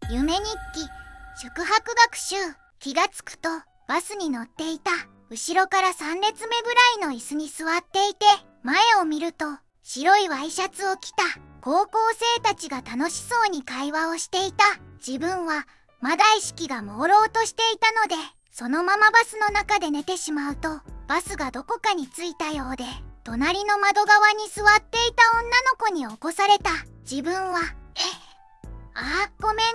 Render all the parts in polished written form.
夢日記、宿泊学習。気がつくと、バスに乗っていた。後ろから3列目ぐらいの椅子に座っていて、前を見ると、白いワイシャツを着た高校生たちが楽しそうに会話をしていた。自分は、まだ意識が朦朧としていたので、そのままバスの中で寝てしまうと、バスがどこかに着いたようで、隣の窓側に座っていた女の子に起こされた。自分は、ごめん、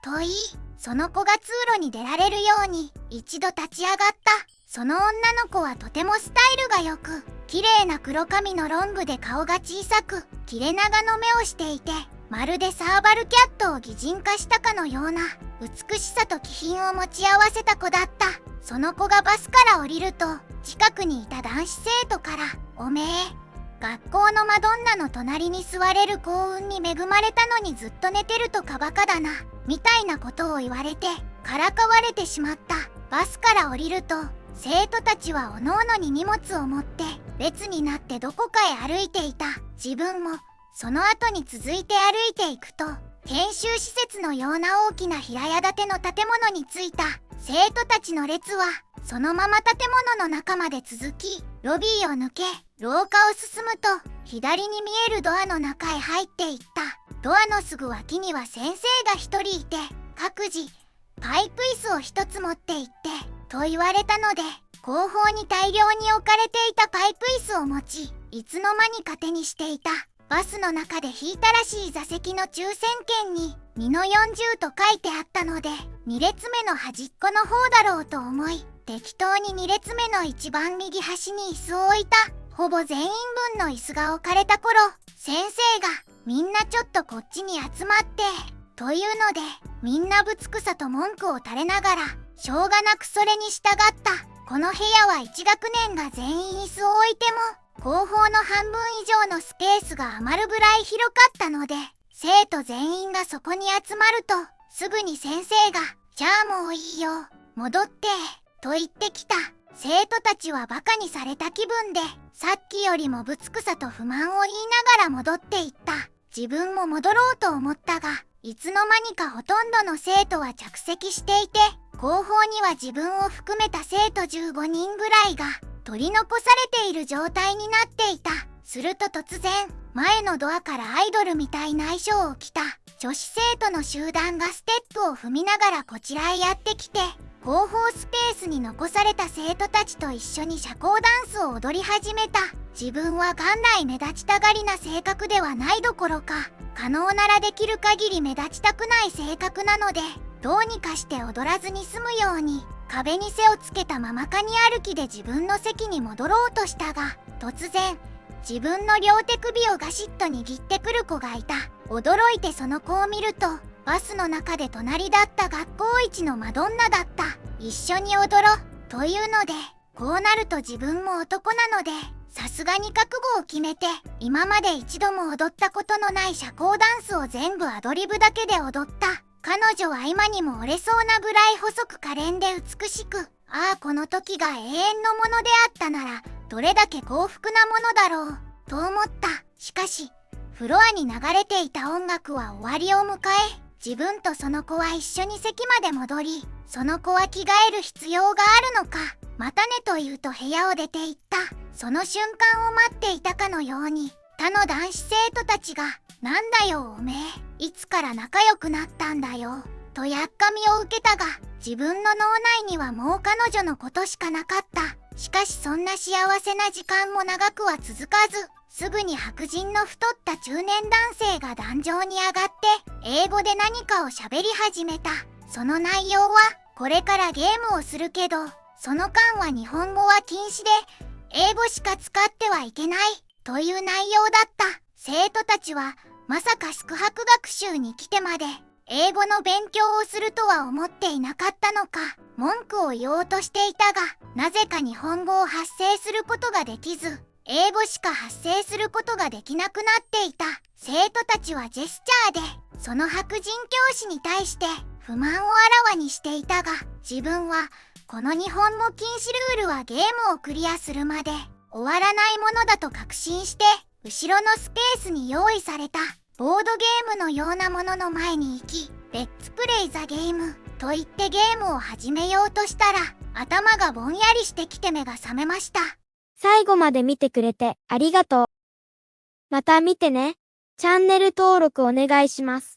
と言い、その子が通路に出られるように、一度立ち上がった。その女の子はとてもスタイルが良く、綺麗な黒髪のロングで顔が小さく、切れ長の目をしていて、まるでサーバルキャットを擬人化したかのような、美しさと気品を持ち合わせた子だった。その子がバスから降りると、近くにいた男子生徒から、おめえ、学校のマドンナの隣に座れる幸運に恵まれたのにずっと寝てるとかバカだな、みたいなことを言われて、からかわれてしまった。バスから降りると、生徒たちはおのおのに荷物を持って、列になってどこかへ歩いていた。自分も、その後に続いて歩いていくと、研修施設のような大きな平屋建ての建物に着いた。生徒たちの列は、そのまま建物の中まで続き、ロビーを抜け、廊下を進むと、左に見えるドアの中へ入っていった。ドアのすぐ脇には先生が一人いて、各自、パイプ椅子を一つ持って行って、と言われたので、後方に大量に置かれていたパイプ椅子を持ち、いつの間にか手にしていた。バスの中で引いたらしい座席の抽選券に2の40と書いてあったので、2列目の端っこの方だろうと思い、適当に2列目の一番右端に椅子を置いた。ほぼ全員分の椅子が置かれた頃、先生がみんなちょっとこっちに集まって、というので、みんなぶつくさと文句を垂れながら、しょうがなくそれに従った。この部屋は1学年が全員椅子を置いても、後方の半分以上のスペースが余るぐらい広かったので、生徒全員がそこに集まると、すぐに先生が、じゃあもういいよ、戻って、と言ってきた。生徒たちはバカにされた気分で、さっきよりもぶつくさと不満を言いながら戻っていった。自分も戻ろうと思ったが、いつの間にかほとんどの生徒は着席していて、後方には自分を含めた生徒15人ぐらいが取り残されている状態になっていた。すると突然、前のドアからアイドルみたいな衣装を着た女子生徒の集団がステップを踏みながらこちらへやってきて、後方スペースに残された生徒たちと一緒に社交ダンスを踊り始めた。自分は元来目立ちたがりな性格ではないどころか、可能ならできる限り目立ちたくない性格なので、どうにかして踊らずに済むように、壁に背をつけたままカニ歩きで自分の席に戻ろうとしたが、突然、自分の両手首をガシッと握ってくる子がいた。驚いてその子を見ると、バスの中で隣だった学校一のマドンナだった。一緒に踊ろう、というので、こうなると自分も男なので、さすがに覚悟を決めて、今まで一度も踊ったことのない社交ダンスを全部アドリブだけで踊った。彼女は今にも折れそうなぐらい細く可憐で美しく、この時が永遠のものであったなら、どれだけ幸福なものだろう、と思った。しかし、フロアに流れていた音楽は終わりを迎え、自分とその子は一緒に席まで戻り、その子は着替える必要があるのか、またねと言うと部屋を出て行った。その瞬間を待っていたかのように、他の男子生徒たちが、なんだよおめえ、いつから仲良くなったんだよ、とやっかみを受けたが、自分の脳内にはもう彼女のことしかなかった。しかしそんな幸せな時間も長くは続かず、すぐに白人の太った中年男性が壇上に上がって、英語で何かを喋り始めた。その内容は、これからゲームをするけど、その間は日本語は禁止で、英語しか使ってはいけない、という内容だった。生徒たちは、まさか宿泊学習に来てまで、英語の勉強をするとは思っていなかったのか、文句を言おうとしていたが、なぜか日本語を発声することができず、英語しか発声することができなくなっていた。生徒たちはジェスチャーで、その白人教師に対して不満をあらわにしていたが、自分は、この日本語禁止ルールはゲームをクリアするまで終わらないものだと確信して、後ろのスペースに用意されたボードゲームのようなものの前に行き、レッツプレイザゲームと言ってゲームを始めようとしたら、頭がぼんやりしてきて目が覚めました。最後まで見てくれてありがとう。また見てね。チャンネル登録お願いします。